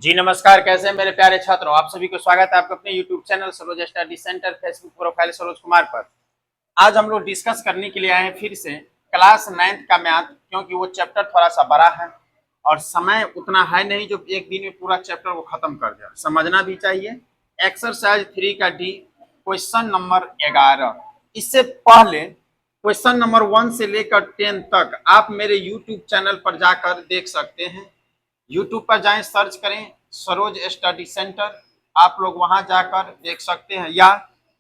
जी नमस्कार, कैसे हैं मेरे प्यारे छात्रों। आप सभी को स्वागत है आपके अपने YouTube channel Saroj study centre, Facebook profile Saroj Kumar पर। आज हम लोग डिस्कस करने के लिए आए हैं फिर से क्लास 9th का मैथ, क्योंकि वो चैप्टर थोड़ा सा बड़ा है और समय उतना है नहीं जो एक दिन में पूरा चैप्टर वो खत्म कर दे। समझना भी चाहिए। एक्सरसाइज 3 का डी, क्वेश्चन नंबर 11। इससे पहले क्वेश्चन नंबर 1 से लेकर 10 तक आप मेरे YouTube चैनल पर जाकर देख सकते हैं। यूट्यूब पर जाएं, सर्च करें सरोज स्टडी सेंटर, आप लोग वहां जाकर देख सकते हैं, या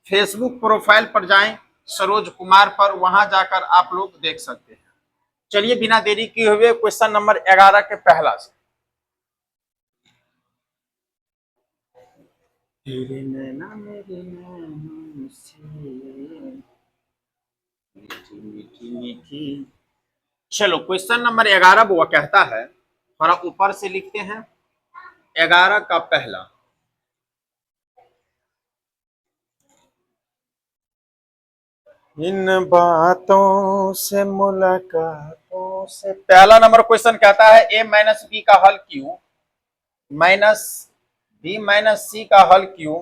फेसबुक प्रोफाइल पर जाएं सरोज कुमार पर, वहां जाकर आप लोग देख सकते हैं। चलिए बिना देरी किए हुए क्वेश्चन नंबर 11 के पहला से। तेरे नैना मेरे नैनों से मीठी मीठी मीठी। चलो क्वेश्चन नंबर 11 वो कहता है, थोड़ा ऊपर से लिखते हैं। 11 का पहला, इन बातों से मुलाकातों से। पहला नंबर क्वेश्चन कहता है ए माइनस बी का whole Q minus B minus सी का हल क्यू,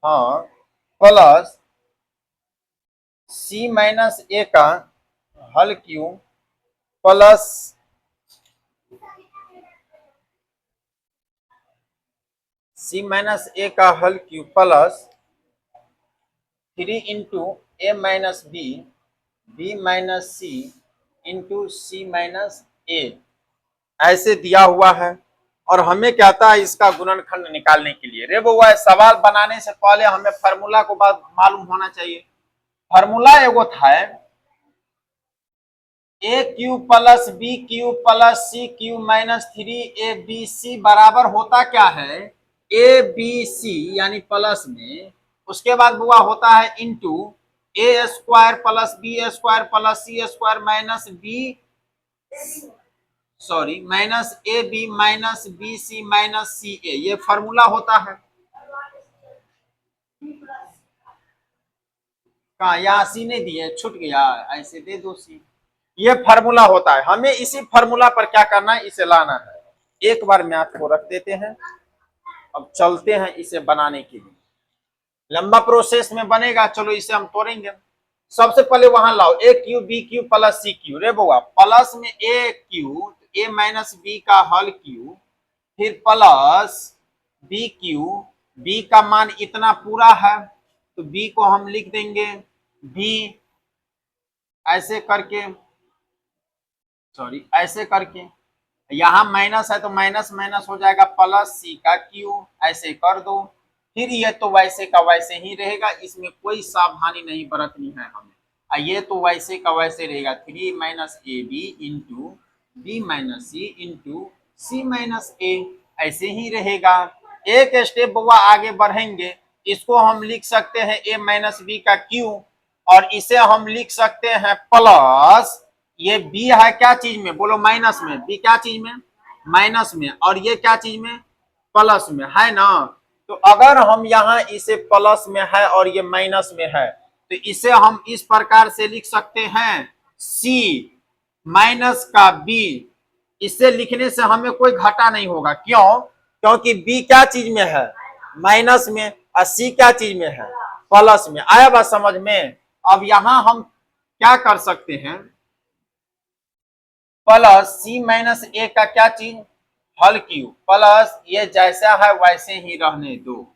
हाँ, प्लस सी माइनस ए का whole Q plus c minus a का whole Q plus 3 into A minus B minus c into c minus a, ऐसे दिया हुआ है। और हमें कहता है इसका गुणनखंड निकालने के लिए। रे वो सवाल बनाने से पहले हमें फार्मूला को बात मालूम होना चाहिए। फार्मूला एगो था a cube plus b cube plus c cube minus 3ab बराबर होता क्या है, ए बी सी यानी प्लस में, उसके बाद बुआ होता है into a square plus b square plus c square minus b, sorry minus a b minus b C minus c a, ये फॉर्मूला होता है। कहा यहाँ सी नहीं दिए, छूट गया, ऐसे दे दो सी। ये फार्मूला होता है। हमें इसी फार्मूला पर क्या करना है, इसे लाना है। एक बार मैथ को रख देते हैं, अब चलते हैं इसे बनाने के लिए। लंबा प्रोसेस में बनेगा, चलो इसे हम तोड़ेंगे। सबसे पहले वहां लाओ a cube b cube plus c cube. रे बउआ प्लस में a cube, a minus b का हल क्यू, फिर प्लस बी क्यू, बी का मान इतना पूरा है तो बी को हम लिख देंगे बी, ऐसे करके, सॉरी ऐसे करके, यहाँ माइनस है तो माइनस माइनस हो जाएगा प्लस सी का क्यू, ऐसे कर दो। फिर ये तो वैसे का वैसे ही रहेगा, इसमें कोई सावधानी नहीं बरतनी है हमें। ये तो वैसे का वैसे रहेगा, 3 minus a b into b minus c into c minus a, ऐसे ही रहेगा। एक स्टेप बुआ आगे बढ़ेंगे, इसको हम लिख सकते हैं ए माइनस बी का क्यू, और इसे हम लिख सकते हैं प्लस, ये बी है क्या चीज में, बोलो माइनस में, बी क्या चीज में, माइनस में, और ये क्या चीज में, प्लस में, है ना। तो अगर हम यहाँ इसे प्लस में है और ये माइनस में है, तो इसे हम इस प्रकार से लिख सकते हैं सी माइनस का बी। इसे लिखने से हमें कोई घाटा नहीं होगा, क्यों, क्योंकि बी क्या चीज में है, माइनस में, और सी क्या चीज में है, प्लस में। आया बात समझ में। अब यहां हम क्या कर सकते हैं, प्लस सी माइनस ए का क्या चीज, हल क्यू, प्लस ये जैसा है वैसे ही रहने दो,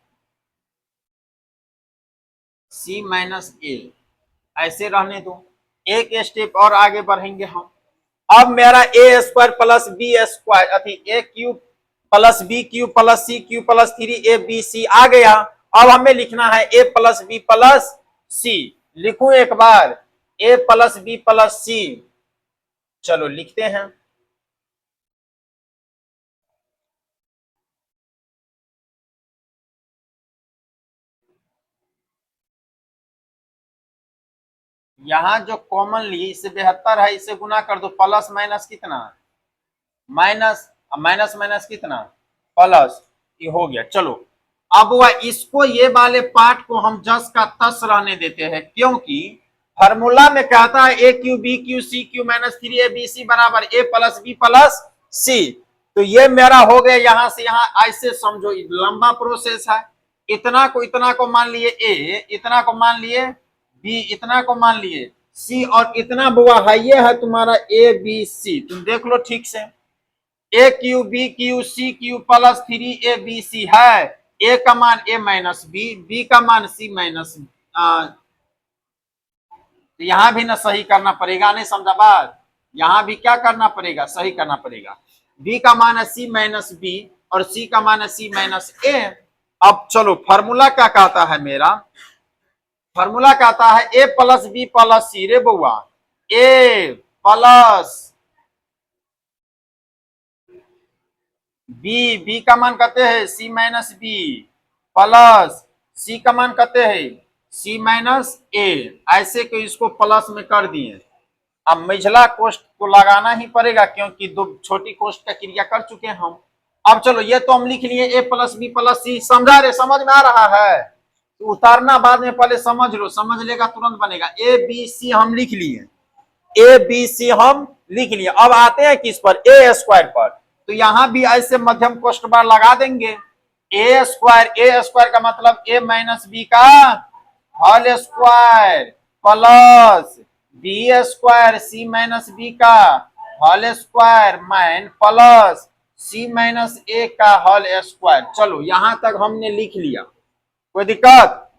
सी माइनस ए ऐसे रहने दो। एक स्टेप और आगे बढ़ेंगे हम। अब मेरा a square plus b square, अथी a cube plus b cube plus c cube plus 3ab आ गया। अब हमें लिखना है a plus b plus c. लिखूं एक बार, a plus b plus c, चलो लिखते हैं। यहां जो कॉमन ली इससे 72 है, इसे गुना कर दो, प्लस माइनस कितना, माइनस माइनस माइनस कितना, प्लस, ये हो गया। चलो अब वह इसको, ये वाले पार्ट को हम जस का तस रहने देते हैं, क्योंकि फार्मूला में कहता है a cube b cube c cube minus 3ab c बराबर a plus b plus c. तो ये मेरा हो गया यहां से यहां, ऐसे समझो लंबा प्रोसेस है। इतना को मान लिए ए, इतना को मान लिए बी, इतना को मान लिए सी, और इतना बुआ है ये है तुम्हारा ए बी सी। तुम देख लो ठीक से, a cube b cube c cube plus 3 ABC है। ए का मान ए माइनस बी, बी का मान सी माइनस, तो यहां भी ना सही करना पड़ेगा, नहीं समझा बात? यहां भी क्या करना पड़ेगा, सही करना पड़ेगा। बी का मान है सी माइनस बी और सी का मान है सी माइनस ए। अब चलो फार्मूला क्या कहता है मेरा, फार्मूला कहता है ए प्लस बी प्लस सी। रे बउआ, ए प्लस बी, बी का मान कहते हैं सी माइनस बी, प्लस सी का मान कहते हैं सी माइनस ए। ऐसे को इसको प्लस में कर दिए। अब मेझला कोष्ठ को लगाना ही पड़ेगा क्योंकि दो छोटी कोष्ठ का क्रिया कर चुके हैं हम। अब चलो ये तो हम लिख लिए ए प्लस बी प्लस सी। समझा रे, समझ में आ रहा है? तो उतारना बाद में, पहले समझ लो, समझ लेगा तुरंत बनेगा। ए बी सी हम लिख लिए, ए बी सी हम लिख लिए। अब आते हैं किस पर, ए स्क्वायर पर। तो यहां भी ऐसे मध्यम कोष्ठ बार लगा देंगे। ए स्क्वायर का मतलब ए माइनस बी का whole square plus b square c minus b का whole square mine plus c minus a का होल स्क्वायर। चलो यहां तक हमने लिख लिया, कोई दिक्कत?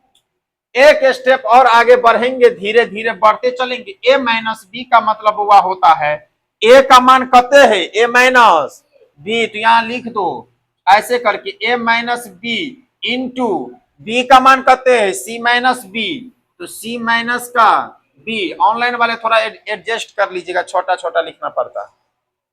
एक स्टेप और आगे बढ़ेंगे, धीरे धीरे बढ़ते चलेंगे। ए माइनस बी का मतलब हुआ होता है, ए का मान कहते हैं ए माइनस बी, तो यहां लिख दो ऐसे करके ए माइनस बी इंटू बी का मान कहते हैं सी माइनस बी, तो सी माइनस का बी। ऑनलाइन वाले थोड़ा एडजस्ट कर लीजिएगा, छोटा छोटा लिखना पड़ता है।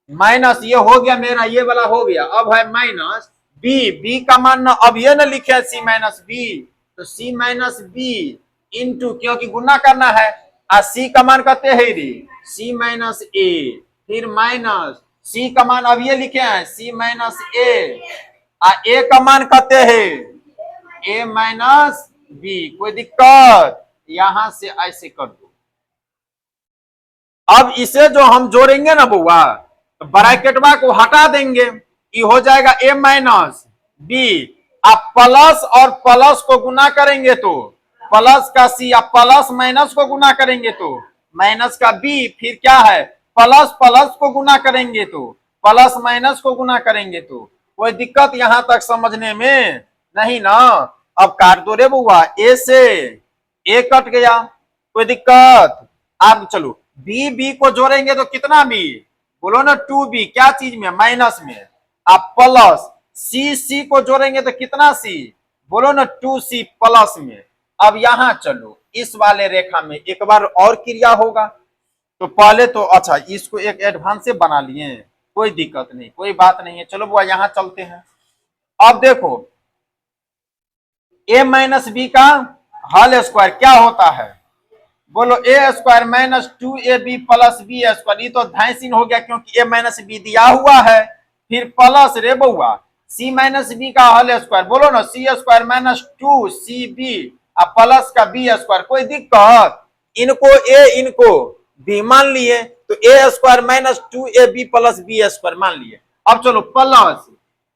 माइनस ये हो गया मेरा, ये वाला हो गया। अब है माइनस बी, बी का मान ना अब ये ना लिखे सी माइनस बी, तो सी माइनस बी इंटू, क्योंकि गुना करना है, आ सी का मान कहते हैं रे सी माइनस ए, फिर माइनस सी का मान अब ये लिखे हैं सी माइनस ए, आ ए का मान कहते हैं ए माइनस बी। कोई दिक्कत? यहां से ऐसे कर दो। अब इसे जो हम जोड़ेंगे ना बुआ, तो ब्रैकेटवा को हटा देंगे, ये हो जाएगा ए माइनस बी। आप प्लस और प्लस को गुना करेंगे तो प्लस का सी, आप प्लस माइनस को गुना करेंगे तो माइनस का बी, फिर क्या है प्लस प्लस को गुना करेंगे तो प्लस माइनस को गुना करेंगे तो। कोई दिक्कत यहां तक समझने में? नहीं ना? अब काट दो रे बुआ, ए से ए कट गया, कोई दिक्कत? आप चलो बी बी को जोड़ेंगे तो कितना बी, बोलो ना 2b, क्या चीज में, माइनस में। आप प्लस सी सी को जोड़ेंगे तो कितना सी, बोलो ना 2c प्लस में। अब यहां चलो इस वाले रेखा में एक बार और क्रिया होगा, तो पहले तो अच्छा इसको एक एडवांस से बना लिए, कोई दिक्कत नहीं, कोई बात नहीं है। चलो बुआ यहां चलते हैं। अब देखो ए माइनस बी का होल स्क्वायर क्या होता है, बोलो a square minus 2ab plus b square. ये तो धाइसिन हो गया क्योंकि ए माइनस बी दिया हुआ है, फिर प्लस रे बउआ सी माइनस बी का होल स्क्वायर, बोलो ना c square minus 2cb plus का बी स्क्वायर। कोई दिक्कत? इनको ए इनको बी मान लिए, तो a square minus 2ab plus b square मान लिए। अब चलो प्लस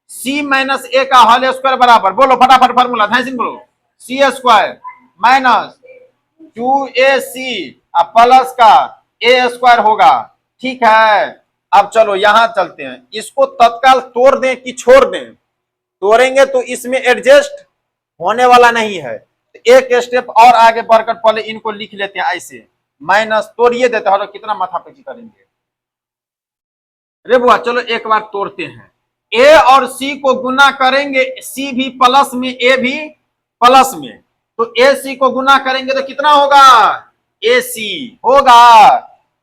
सी माइनस ए का होल स्क्वायर बराबर, बोलो फटाफट फार्मूला धाइसिन बोलो, सी स्क्वायर माइनस 2ac प्लस का ए स्क्वायर होगा। ठीक है, अब चलो यहां चलते हैं। इसको तत्काल तोड़ दें कि छोड़ दें? तोड़ेंगे तो इसमें एडजस्ट होने वाला नहीं है, तो एक स्टेप और आगे बढ़कर पहले इनको लिख लेते हैं ऐसे, माइनस तोड़िए देते हैं, कितना माथापच्ची करेंगे रे बुआ। चलो एक बार तोड़ते हैं, ए और सी को गुना करेंगे, सी भी प्लस में ए भी प्लस में, तो ए सी को गुना करेंगे तो कितना होगा, ए सी होगा।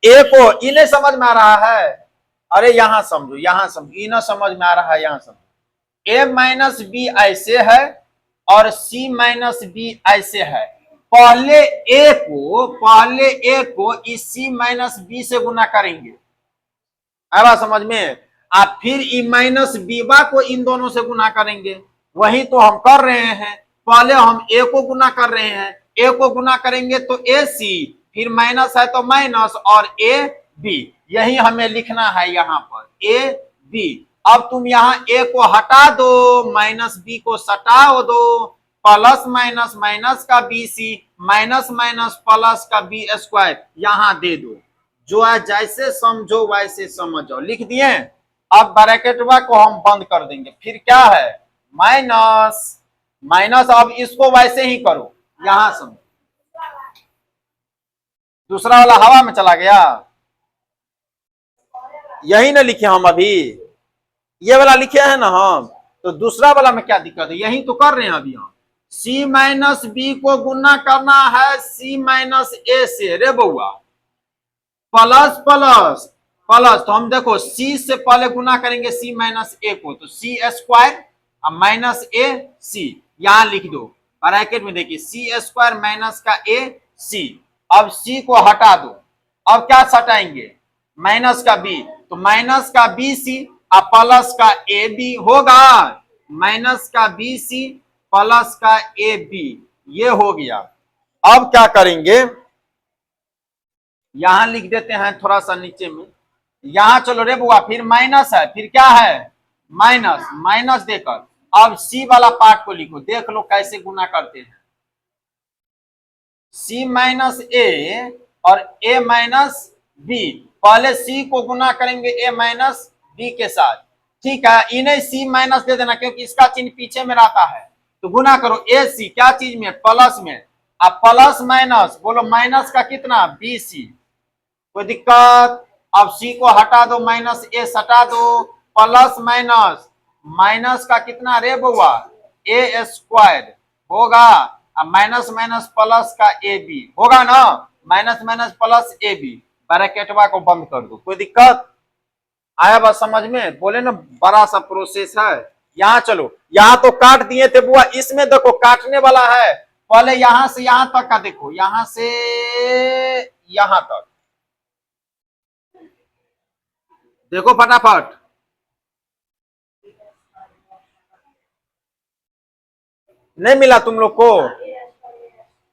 ए को इन्हें समझ में आ रहा है? अरे यहां समझो, यहां समझो, इन्हें समझ में आ रहा है, यहां समझो। ए माइनस बी ऐसे है और सी माइनस बी ऐसे है। पहले ए को इस सी माइनस बी से गुना करेंगे, आया समझ में? आप फिर ई माइनस बीबा को इन दोनों से गुना करेंगे, वही तो हम कर रहे हैं। पहले हम ए को गुना कर रहे हैं, ए को गुना करेंगे तो ए सी, फिर माइनस है तो माइनस और ए बी, यही हमें लिखना है यहाँ पर ए बी। अब तुम यहाँ ए को हटा दो, माइनस बी को सटाओ दो, प्लस माइनस माइनस का बी सी, माइनस माइनस प्लस का बी स्क्वायर यहां दे दो। जो है जैसे समझो वैसे समझो, लिख दिए। अब ब्रैकेटवा को हम बंद कर देंगे, फिर क्या है माइनस माइनस, अब इसको वैसे ही करो, यहां समझो। दूसरा वाला हवा में चला गया, यही ना लिखे हम अभी, ये वाला लिखे हैं ना हम, तो दूसरा वाला में क्या दिक्कत है, यही तो कर रहे हैं अभी हम। सी माइनस बी को गुना करना है सी माइनस ए से, रे बउआ, प्लस प्लस प्लस, तो हम देखो सी से पहले गुना करेंगे सी माइनस ए को, तो सी स्क्वायर माइनस ए सी, यहां लिख दो ब्रैकेट में, देखिए सी स्क्वायर माइनस का ए सी। अब सी को हटा दो, अब क्या सटाएंगे माइनस का बी, तो माइनस का बी सी और प्लस का ए बी होगा, माइनस का बी सी प्लस का ए बी, ये हो गया। अब क्या करेंगे, यहां लिख देते हैं थोड़ा सा नीचे में, यहां चलो रे बुआ, फिर माइनस है, फिर क्या है माइनस माइनस देकर, अब सी वाला पार्ट को लिखो, देख लो कैसे गुना करते हैं, सी माइनस ए और ए माइनस बी, पहले सी को गुना करेंगे ए माइनस बी के साथ, ठीक है, इन्हें सी माइनस दे देना क्योंकि इसका चिन्ह पीछे में रहता है, तो गुना करो ए सी क्या चीज में प्लस में, अब प्लस माइनस बोलो माइनस का कितना बी सी, कोई दिक्कत, अब सी को हटा दो, माइनस ए सटा दो, प्लस माइनस माइनस का कितना रे बउआ ए स्क्वायर होगा, अब माइनस माइनस प्लस का ए बी होगा ना, minus minus plus a b, ब्रैकेटवा को बंद कर दो, कोई दिक्कत आया बात समझ में, बोले ना बड़ा सा प्रोसेस है। यहाँ चलो, यहाँ तो काट दिए थे बुआ, इसमें देखो काटने वाला है, पहले यहां से यहां तक का देखो, यहां से यहां तक देखो फटाफट, नहीं मिला तुम लोग को,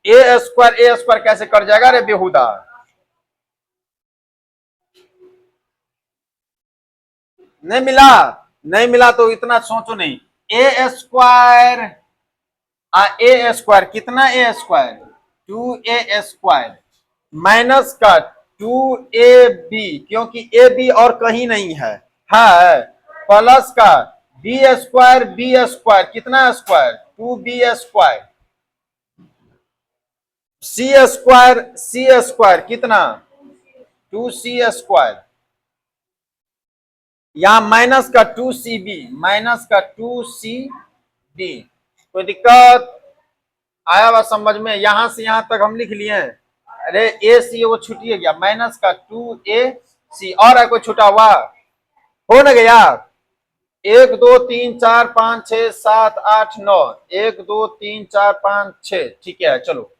ए स्क्वायर कैसे कर जाएगा रे बेहुदा, नहीं मिला, नहीं मिला तो इतना सोचो नहीं, ए स्क्वायर कितना ए स्क्वायर 2a स्क्वायर माइनस का 2ab, क्योंकि ए बी और कहीं नहीं है प्लस का बी स्क्वायर कितना स्क्वायर 2b स्क्वायर, सी स्क्वायर कितना 2c स्क्वायर, यहां माइनस का 2cb, माइनस का 2cb, कोई दिक्कत आया हुआ समझ में, यहां से यहां तक हम लिख लिए हैं, अरे ए सी वो छूटिए गया, माइनस का 2ac, और है कोई छूटा हुआ हो न गया, 1 2 3 4 5 6 7 8 9, 1 2 3 4 5 6, ठीक है चलो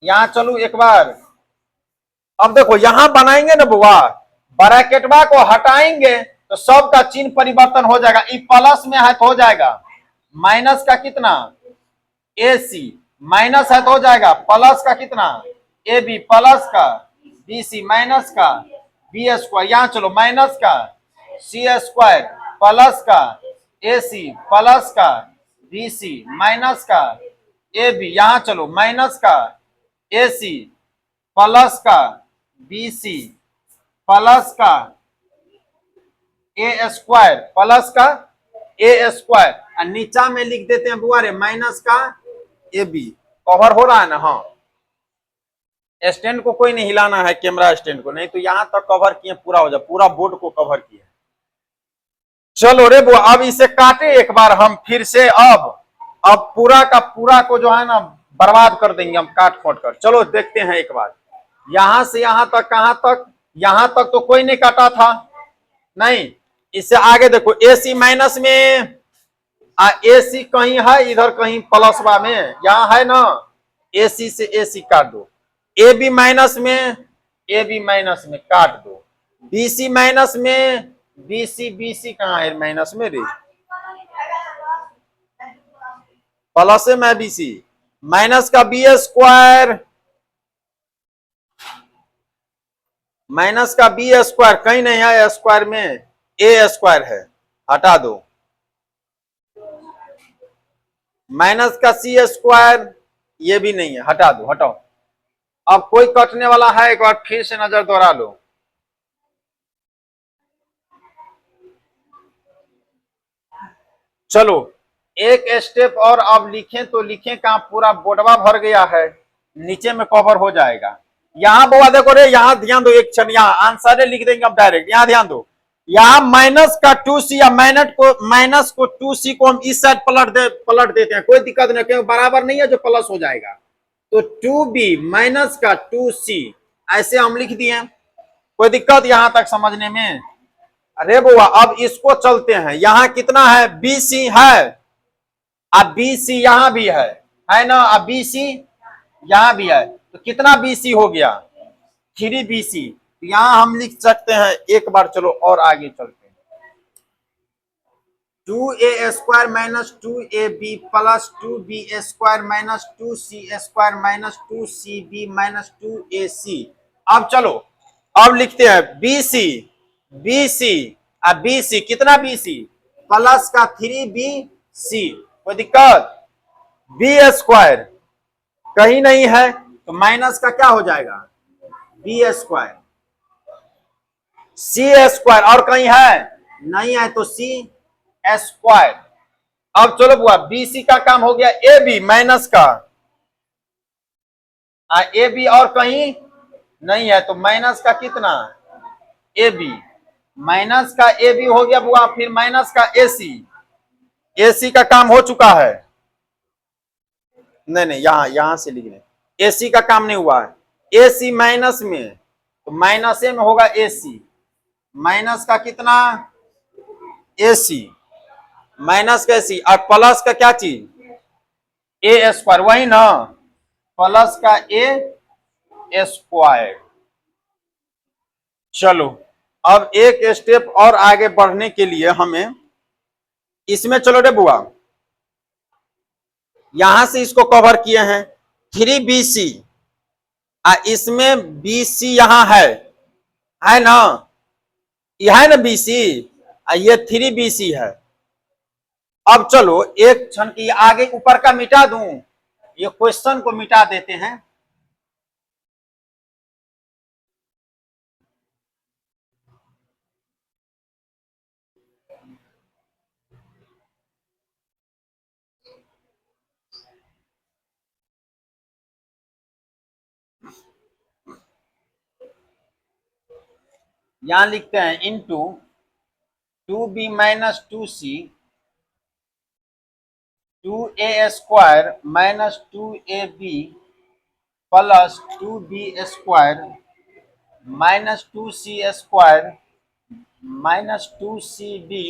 यहां चलो एक बार, अब देखो यहां बनाएंगे ना बुआ, ब्रैकेटवा को हटाएंगे तो सबका चिन्ह परिवर्तन हो जाएगा, ई प्लस में है तो हो जाएगा माइनस का कितना ए सी, माइनस है तो हो जाएगा प्लस का कितना ए बी, प्लस का बी सी, माइनस का बी स्क्वायर, यहां चलो माइनस का सी स्क्वायर, प्लस का ए सी, प्लस का बी सी, माइनस का ए बी, यहां चलो माइनस का ए सी, प्लस का बी सी, प्लस का ए स्क्वायर, प्लस का ए स्क्वायर, और नीचा में लिख देते हैं बुआ रे माइनस का ए बी, कवर हो रहा है ना, हाँ स्टैंड को कोई नहीं हिलाना है, कैमरा स्टैंड को नहीं, तो यहां तक कवर किए पूरा हो जाए, पूरा बोर्ड को कवर किए, चलो रे बुआ अब इसे काटे एक बार हम फिर से, अब पूरा का पूरा को जो है ना बर्बाद कर देंगे हम काट खोट कर, चलो देखते हैं एक बार, यहां से यहां तक, कहां तक, यहां तक तो कोई नहीं काटा था, नहीं, इससे आगे देखो ए सी माइनस में, ए सी कहीं है इधर कहीं प्लसवा में, यहां है ना, ए सी से ए सी काट दो, ए बी माइनस में काट दो, बी सी माइनस में, बी सी कहाँ है माइनस में रे, प्लस में बी सी, माइनस का बी स्क्वायर, माइनस का बी स्क्वायर कहीं नहीं है स्क्वायर में, ए स्क्वायर है, हटा दो। माइनस का सी स्क्वायर, ये भी नहीं है, हटा दो, हटाओ। अब कोई कटने वाला है, एक बार फिर से नजर दौड़ा लो। चलो एक स्टेप और अब लिखें तो लिखें, कहां पूरा बोर्डवा भर गया है, नीचे में कवर हो जाएगा। यहां बुआ देखो रे, यहां ध्यान दो एक क्षण, यहां आंसर लिख देंगे अब डायरेक्ट, यहां ध्यान दो। यहां माइनस का 2c या माइनस को 2c को हम इस साइड पलट देते हैं, कोई दिक्कत नहीं, क्योंकि बराबर नहीं है जो प्लस हो जाएगा। तो 2b माइनस का 2c ऐसे हम लिख दिए, कोई दिक्कत यहां तक समझने में? अरे बुआ अब इसको चलते हैं, यहां कितना है, BC है, अब BC यहां भी है ना, अब BC यहां भी है, तो कितना BC हो गया, 3BC। यहां हम लिख सकते हैं, एक बार चलो और आगे चलते हैं, 2a square minus 2ab plus 2b square minus 2c square minus 2cb minus 2ac। अब चलो अब लिखते हैं BC, BC अब BC कितना, BC प्लस का 3BC, कोई दिक्कत? बी स्क्वायर कहीं नहीं है तो माइनस का क्या हो जाएगा, बी स्क्वायर, सी स्क्वायर और कहीं है नहीं है तो सी स्क्वायर। अब चलो बुआ BC का काम हो गया, AB माइनस का AB और कहीं नहीं है तो माइनस का कितना, AB माइनस का AB हो गया बुआ, फिर माइनस का AC, AC का काम हो चुका है, नहीं नहीं यहां से लिख लें, AC का काम नहीं हुआ है, AC माइनस में तो माइनस में होगा AC, माइनस का कितना, AC माइनस का AC, और प्लस का क्या चीज, A स्क्वायर, वही ना, प्लस का A स्क्वायर। चलो अब एक स्टेप और आगे बढ़ने के लिए हमें इसमें, चलो रे बुआ यहां से इसको कवर किए हैं 3BC, इसमें BC यहां है ना, यह है ना BC, ये 3BC है। अब चलो एक क्षण की आगे ऊपर का मिटा दूं, ये क्वेश्चन को मिटा देते हैं। यहां लिखते हैं into 2b minus 2c 2a square minus 2ab plus 2b square minus 2c square minus 2cb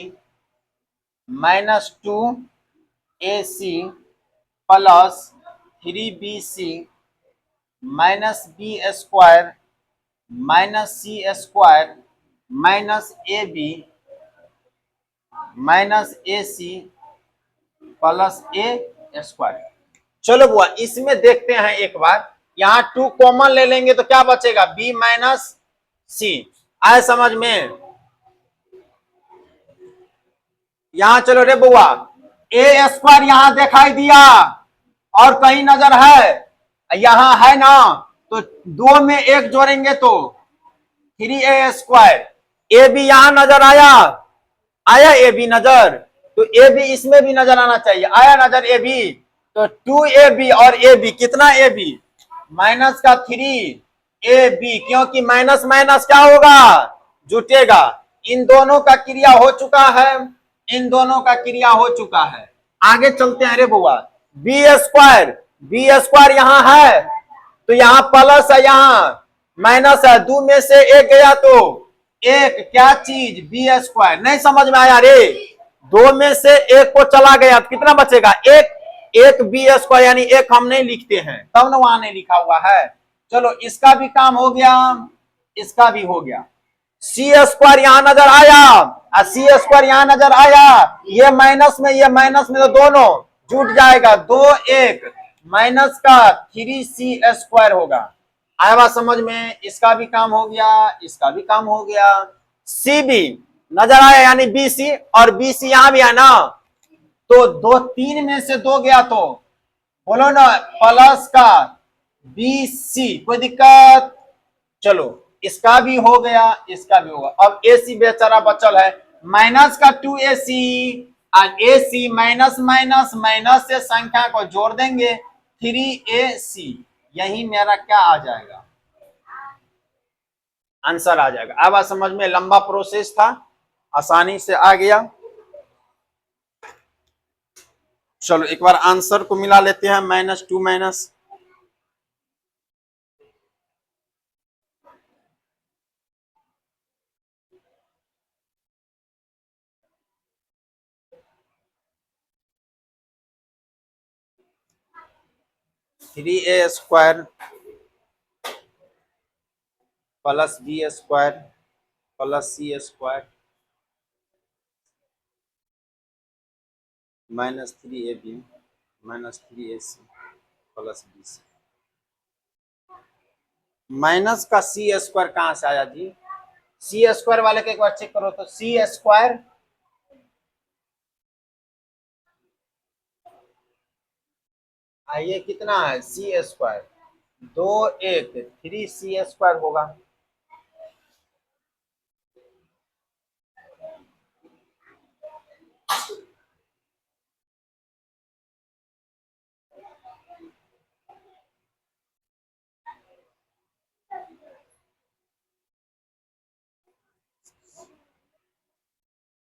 minus 2ac plus 3bc minus b square minus C square minus AB minus AC plus A square. चलो बुआ इसमें देखते हैं एक बार, यहां 2 common ले लेंगे तो क्या बचेगा, B माइनस C, आए समझ में? यहां चलो रे बुआ A स्क्वायर यहां दिखाई दिया और कहीं नजर है, यहां है ना, तो 2 में 1 जोड़ेंगे तो 3A स्क्वायर, AB यहां नजर आया AB नजर, तो AB इसमें भी नजर आना चाहिए, आया नजर AB, तो 2AB और AB कितना, AB माइनस का 3AB, क्योंकि माइनस माइनस क्या होगा, जुटेगा। इन दोनों का क्रिया हो चुका है, इन दोनों का क्रिया हो चुका है। आगे चलते हैं रे बुआ, बी स्क्वायर यहां है तो यहां प्लस है, यहां माइनस है, 2 में से 1 गया तो एक क्या चीज, बी स्क्वायर, नहीं समझ में आया रे, 2 में से 1 को चला गया तो कितना बचेगा, एक बी स्क्वायर, यानी 1 हम नहीं लिखते हैं, तब ना वहां नहीं लिखा हुआ है। चलो इसका भी काम हो गया, इसका भी हो गया, सी स्क्वायर यहां नजर आया और सी स्क्वायर यहां नजर आया, ये माइनस में ये माइनस में तो दोनों जुट जाएगा, 2 1 माइनस का 3C स्क्वायर होगा। आया बात समझ में, इसका भी काम हो गया, इसका भी काम हो गया। CB नजर आया, यानी बी सी, और बी सी यहां भी है ना, तो दो, तीन में से दो गया तो बोलो ना प्लस का बी सी, कोई दिक्कत? चलो इसका भी हो गया, इसका भी होगा। अब ए सी बेचारा बचल है, माइनस का 2ac, और ए सी माइनस माइनस माइनस से संख्या को जोड़ देंगे 3ac, यही मेरा क्या आ जाएगा, आंसर आ जाएगा। अब आ समझ में, लंबा प्रोसेस था, आसानी से आ गया। चलो एक बार आंसर को मिला लेते हैं, -2 minus 3a² plus b² plus c² -3ab -3ac plus bc। Minus का c² कहां से आया जी? c² वाले के एक बार चेक करो तो, c², ये कितना है c², 2 1 3c² होगा।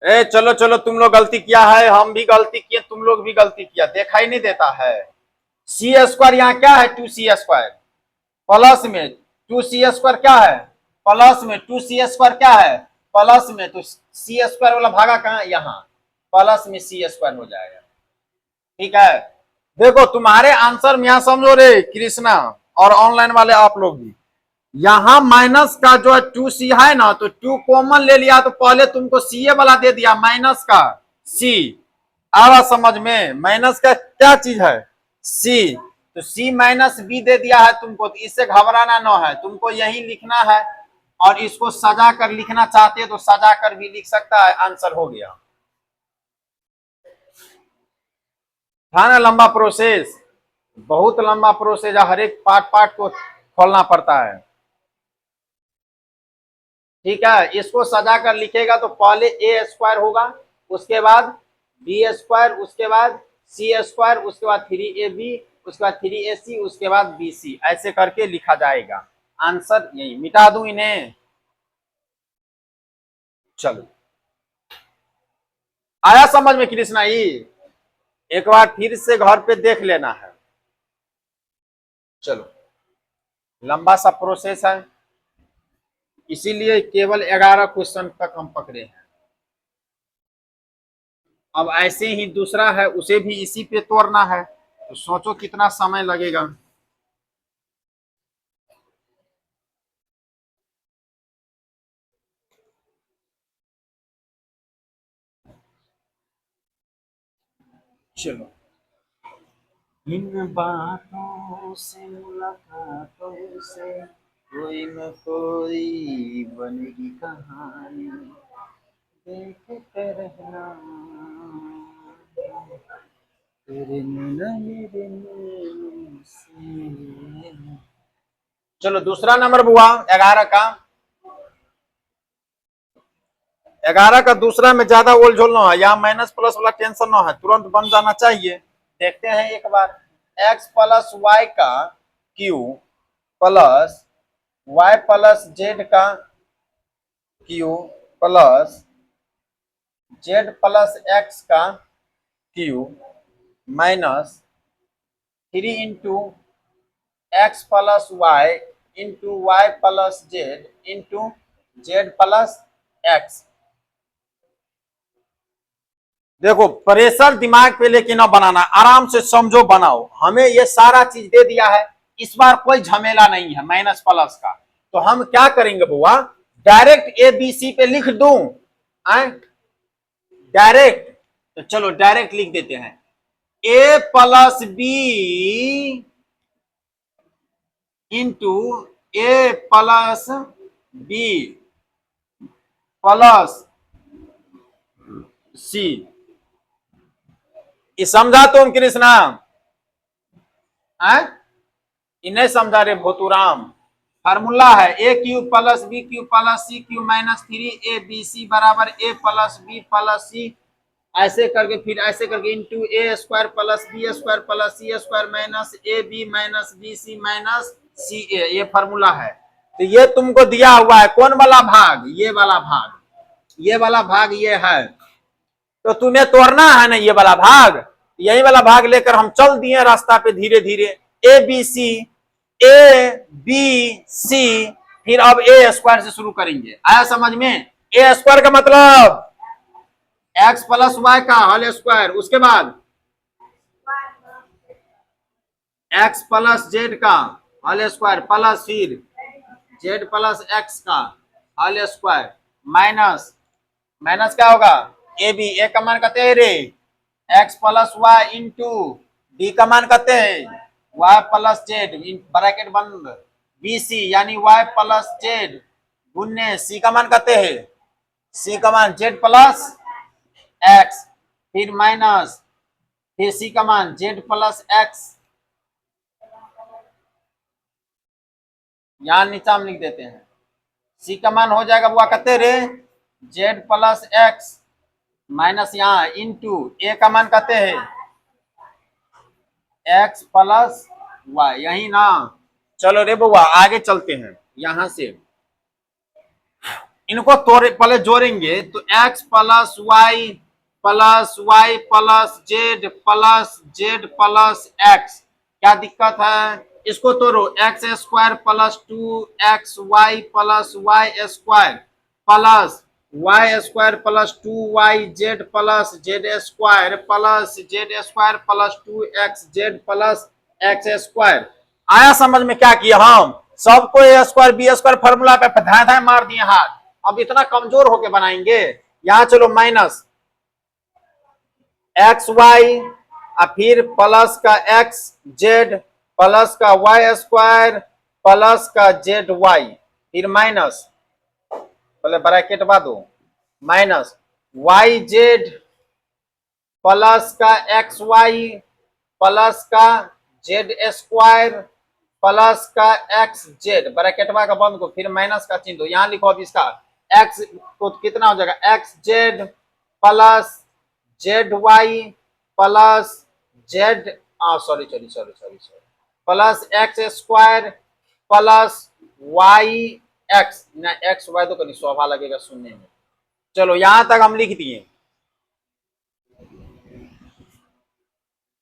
चलो चलो, तुम लोग गलती किया है, हम भी गलती किए, तुम लोग भी गलती किया, देखा ही नहीं देता है। c² यहाँ क्या है, 2c², प्लस में 2c² क्या है, प्लस में 2c² क्या है, प्लस में, तो c² वाला भागा कहाँ, यहाँ प्लस में c² हो जाएगा। ठीक है, देखो तुम्हारे आंसर में, यहाँ समझो रे कृष्णा, और ऑनलाइन वाले आप लोग भी, यहां माइनस का जो है 2c है ना, तो 2 कॉमन ले लिया, तो पहले तुमको ca वाला दे दिया माइनस का c। आवा समझ में, माइनस का क्या चीज है, c, तो c माइनस b दे दिया है तुमको, तो इससे घबराना ना है, तुमको यही लिखना है, और इसको सजा कर लिखना चाहते हो तो सजा कर भी लिख सकता है, आंसर हो गया। था ना लंबा प्रोसेस, बहुत लंबा प्रोसेस है, हर एक पार्ट पार्ट को खोलना पड़ता है। ठीक है, इसको सजा कर लिखेगा तो पहले a² होगा, उसके बाद b², उसके बाद c², उसके बाद 3ab, उसके बाद 3ac, उसके बाद bc, ऐसे करके लिखा जाएगा। आंसर यही, मिटा दूं इन्हें? चलो आया समझ में कृष्णा ही? एक बार फिर से घर पे देख लेना है। चलो लंबा सा प्रोसेस है, इसीलिए केवल 11 क्वेश्चन तक हम पकड़े हैं। अब ऐसे ही दूसरा है, उसे भी इसी पे तोड़ना है, तो सोचो कितना समय लगेगा। चलो, इन बातों से मुलाकातों से कोई न कोई बनेगी कहानी, देखते रहना तेरे मेरे से। चलो दूसरा नंबर बुआ 11 का, 11 का दूसरा में ज्यादा ओलझोल ना है, यहाँ माइनस प्लस वाला टेंशन ना है, तुरंत बन जाना चाहिए। देखते हैं एक बार, x प्लस वाई का cube plus y plus z का cube plus Z plus x का cube minus 3 into x plus Y into y plus Z into z plus x. देखो प्रेशर दिमाग पे लेके ना बनाना, आराम से समझो बनाओ, हमें ये सारा चीज दे दिया है, इस बार कोई झमेला नहीं है माइनस प्लस का। तो हम क्या करेंगे बुआ, डायरेक्ट ए बी सी पे लिख दूं, डायरेक्ट, तो चलो डायरेक्ट लिख देते हैं, ए प्लस बी इंटू ए प्लस बी प्लस सी। ये समझा तुम कृष्णा? इन्हें समझा रे भोतूराम? फार्मूला है a cube plus b cube plus c cube minus 3 ABC बराबर a plus b plus c, ऐसे करके फिर ऐसे करके into a square plus b square plus c square minus a b minus b C minus c a, ये formula है। तो ये तुमको दिया हुआ है कौन वाला भाग? ये वाला भाग, ये वाला भाग ये है। तो तुम्हें तोड़ना है ना ये वाला भाग, यही वाला भाग लेकर हम चल दिए रास्ता पे धीरे धीरे। A B C, A B C, फिर अब ए स्क्वायर से शुरू करेंगे। आया समझ में? ए स्क्वायर का मतलब एक्स प्लस वाई का होल स्क्वायर, उसके बाद एक्स प्लस जेड का होल स्क्वायर प्लस फिर जेड प्लस एक्स का होल स्क्वायर माइनस, माइनस क्या होगा? ए बी, ए का मान कहते हैं रे X plus Y into B का मान कहते हैं वाई प्लस जेड ब्रैकेट बंद, बी सी यानी वाई प्लस जेड गुन्ने सी का मान कहते हैं सी का मान जेड प्लस एक्स, फिर माइनस फिर सी का मान जेड प्लस एक्स, यहां नीचे हम लिख देते हैं सी का मान हो जाएगा वो कहते रे जेड प्लस एक्स माइनस यहाँ इंटू ए का मान कहते हैं एक्स प्लस वाई, यही ना। चलो रे बुआ आगे चलते हैं, यहां से इनको तोड़े पहले जोड़ेंगे तो X plus Y plus Z plus X, क्या दिक्कत है? इसको तोड़ो, X square plus 2xy plus Y square plus Y square plus 2yz plus Z square plus Z square plus 2xz plus X square. आया समझ में क्या किया? हम सबको A square B square formula पे धाए धाए मार दिए हाथ। अब इतना कमजोर होके बनाएंगे? यहां चलो माइनस एक्स वाई फिर प्लस का एक्स जेड प्लस का वाई स्क्वायर प्लस का जेड वाई, फिर माइनस पहले ब्रैकेट बाद दो माइनस वाई जेड प्लस का एक्स वाई प्लस का जेड स्क्वायर प्लस का एक्स जेड ब्रैकेटवा का बंद को, फिर माइनस का चिन्ह दो। यहां लिखो अब इसका एक्स को कितना हो जाएगा X Z plus Z Y plus Z sorry sorry sorry sorry sorry plus X square plus Y X ना, एक्स वाई तो कहीं शोभा लगेगा सुनने में। चलो यहां तक हम लिख दिए,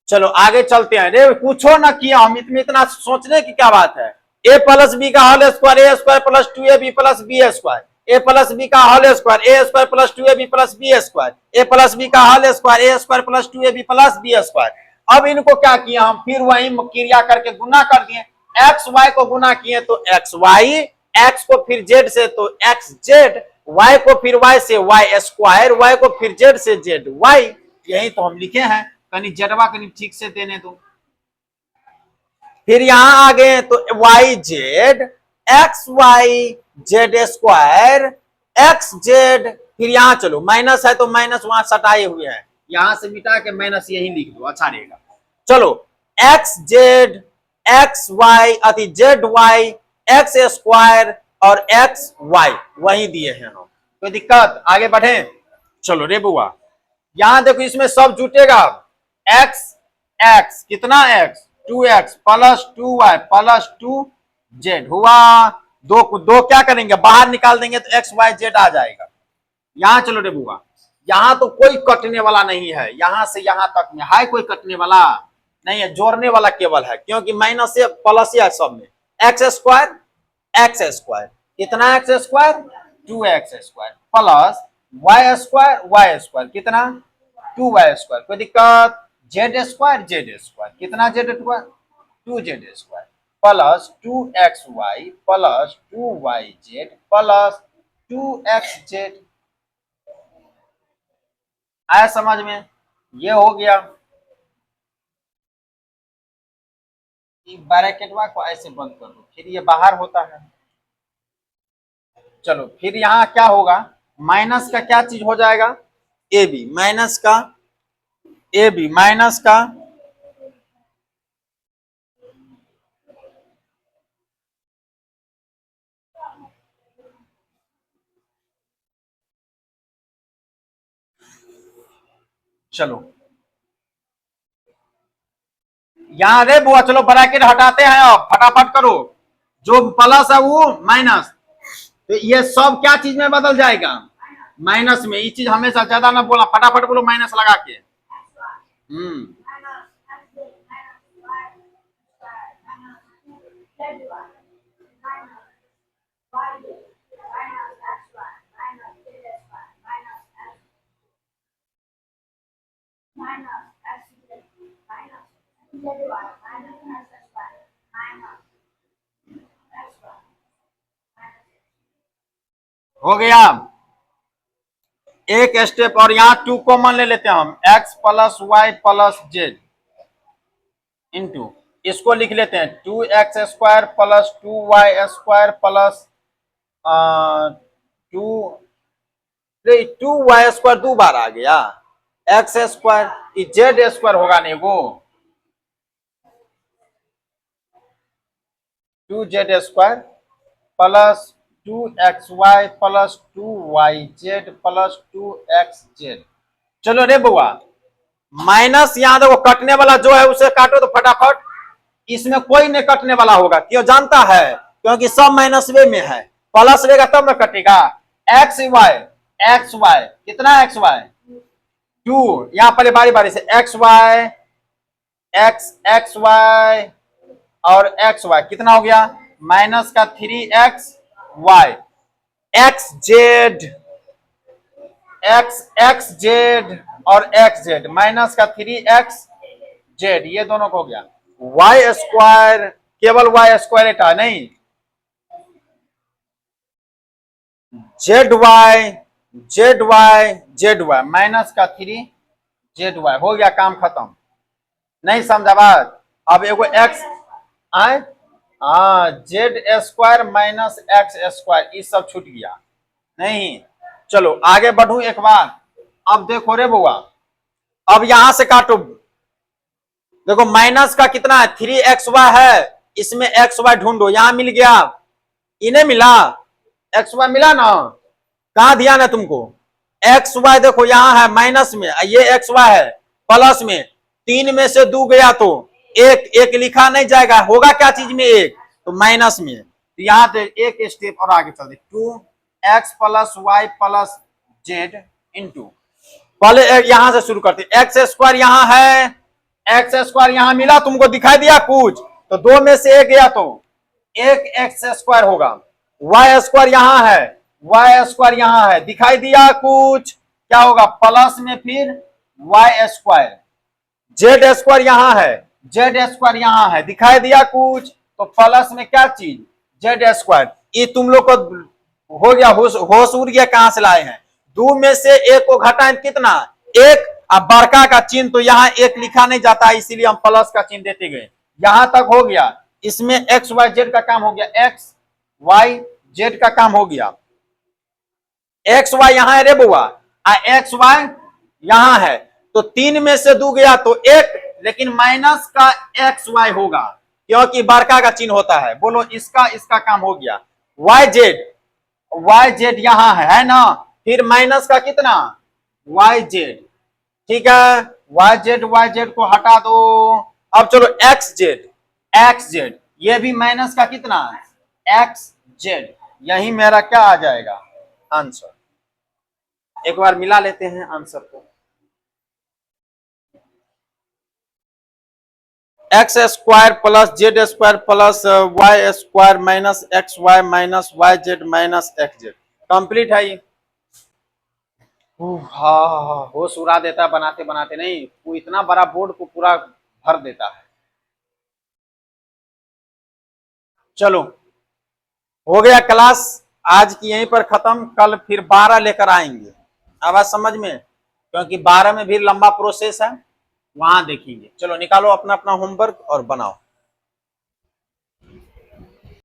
चलो आगे चलते हैं। रे पूछो ना किया हम इतना सोचने की क्या बात है? ए प्लस बी का whole square a square plus 2ab plus b square, a plus b का whole square a square plus 2ab plus b square, a plus b का whole square a square plus 2ab plus b square. अब इनको क्या किया हम? फिर वही क्रिया करके गुना कर दिए, एक्स वाई को गुना किए तो एक्स वाई, एक्स को फिर जेड से तो एक्स जेड, वाई को फिर वाई से वाई स्क्वायर, वाई को फिर जेड से जेड वाई। यही तो हम लिखे हैं, कहीं जेडवा कहीं ठीक से देने दो। फिर यहां आ गए तो Y Z X Y Z square X Z, फिर यहां चलो माइनस है तो माइनस वहां सटाए हुए हैं, यहां से मिटा के माइनस यही लिख दो, अच्छा रहेगा। चलो एक्स जेड एक्स वाई अति जेड वाई एक्स स्क्वायर और एक्स वाई वही दिए हैं हम, कोई दिक्कत? आगे बढ़े। चलो रे बुआ यहां देखो इसमें सब जुटेगा, एक्स एक्स कितना x 2x plus 2y plus 2z हुआ, दो दो क्या करेंगे बाहर निकाल देंगे तो एक्स वाई जेड आ जाएगा। यहां चलो रे बुआ, यहां तो कोई कटने वाला नहीं है, यहां से यहां तक में है कोई कटने वाला नहीं है, जोड़ने वाला केवल है, क्योंकि माइनस से प्लस है सब में। एक्स स्क्वायर कितना X square 2x square plus Y square कितना 2y स्क्वायर, कोई दिक्कत? जेड स्क्वायर कितना Z square 2z square plus 2xy plus 2yz plus 2xz। आया समझ में? ये हो गया। ब्रैकेटवा को ऐसे बंद कर दो, फिर ये बाहर होता है। चलो फिर यहां क्या होगा, माइनस का क्या चीज हो जाएगा ए बी माइनस का ए बी माइनस का चलो यहां रे बुआ, चलो ब्रैकेट हटाते हैं, अब फटाफट करो। जो प्लस है वो माइनस, तो ये सब क्या चीज में बदल जाएगा? माइनस में। ये चीज हमेशा ज्यादा ना बोला, फटाफट बोलो माइनस लगा के। हो गया एक स्टेप, और यहां 2 कॉमन ले लेते हैं हम, x plus Y plus Z into, इसको लिख लेते हैं 2x² plus 2y² plus 2y² 2 बार आ गया, x², z² होगा नहीं वो, 2z² plus 2xy plus 2yz plus 2xz। चलो रे बुआ, माइनस यहां देखो कटने वाला जो है उसे काटो तो फटाफट, इसमें कोई नहीं कटने वाला होगा, क्यों जानता है? क्योंकि सब माइनस वे में है, प्लस रहेगा तब ना कटेगा। एक्स वाई कितना, एक्स वाई 2, यहां पर बारी बारी से एक्स वाई एक्स वाई और एक्स वाई कितना हो गया, माइनस का 3x Y, X Z X Z और एक्स जेड माइनस का 3x जेड, ये दोनों को हो गया। y², केवल y² एटा नहीं, जेड वाई माइनस का 3z हो गया, काम खत्म। नहीं समझा बात? अब एगो x आए, z² माइनस x², ये सब छूट गया नहीं। चलो आगे बढ़ू एक बार, अब देखो रे बुआ, अब यहां से काटो, देखो माइनस का कितना है, 3xy है, इसमें xy ढूंढो, यहां मिल गया, इन्हें मिला, xy मिला ना, कहां ध्यान है तुमको? xy देखो यहां है माइनस में, ये xy है प्लस में, 3 में से 2 गया तो एक लिखा नहीं जाएगा, होगा क्या चीज में, एक तो माइनस में, तो यहां से एक स्टेप और आगे चलते, 2x plus Y plus Z into, पहले यहां से शुरू करते, x² यहां है, x² यहां मिला तुमको, दिखाई दिया कुछ, तो 2 में से एक गया तो एक x² होगा, y² यहां है, y² यहां है, दिखाई दिया कुछ, क्या होगा, प्लस में फिर y², z² यहां है, z² यहां है, दिखाई दिया कुछ, तो प्लस में क्या चीज, z², ये तुम लोग को हो गया, होश उड़ गया, कहां से लाए हैं, 2 में से एक को घटाएं कितना, एक, अब बड़का का चिन्ह तो यहाँ एक लिखा नहीं जाता, इसीलिए हम प्लस का चिन्ह देते गए, यहां तक हो गया, इसमें एक्स वाई जेड का काम हो गया, एक्स वाई जेड का काम हो गया, एक्स वाई यहां है रे बुआ, एक्स वाई यहां है, तो 3 में से 2 गया तो एक, लेकिन माइनस का एक्स वाई होगा, क्योंकि बड़का का चिन्ह होता है, बोलो इसका काम हो गया, वाई जेड यहां है ना, फिर माइनस का कितना, वाई जेड, ठीक है, वाई जेड को हटा दो, अब चलो एक्स जेड, ये भी माइनस का कितना, एक्स जेड, यही मेरा क्या आ जाएगा, आंसर। एक बार मिला लेते हैं आंसर को, x² plus z² plus y² minus xy minus yz minus xz, complete है ये। हाँ, होश उड़ा देता है बनाते बनाते, नहीं वो इतना बड़ा बोर्ड को पूरा भर देता है। चलो हो गया क्लास आज की यहीं पर खत्म, कल फिर 12 लेकर आएंगे, आवाज समझ में, क्योंकि 12 में भी लंबा प्रोसेस है, वहां देखेंगे। चलो निकालो अपना अपना होमवर्क और बनाओ।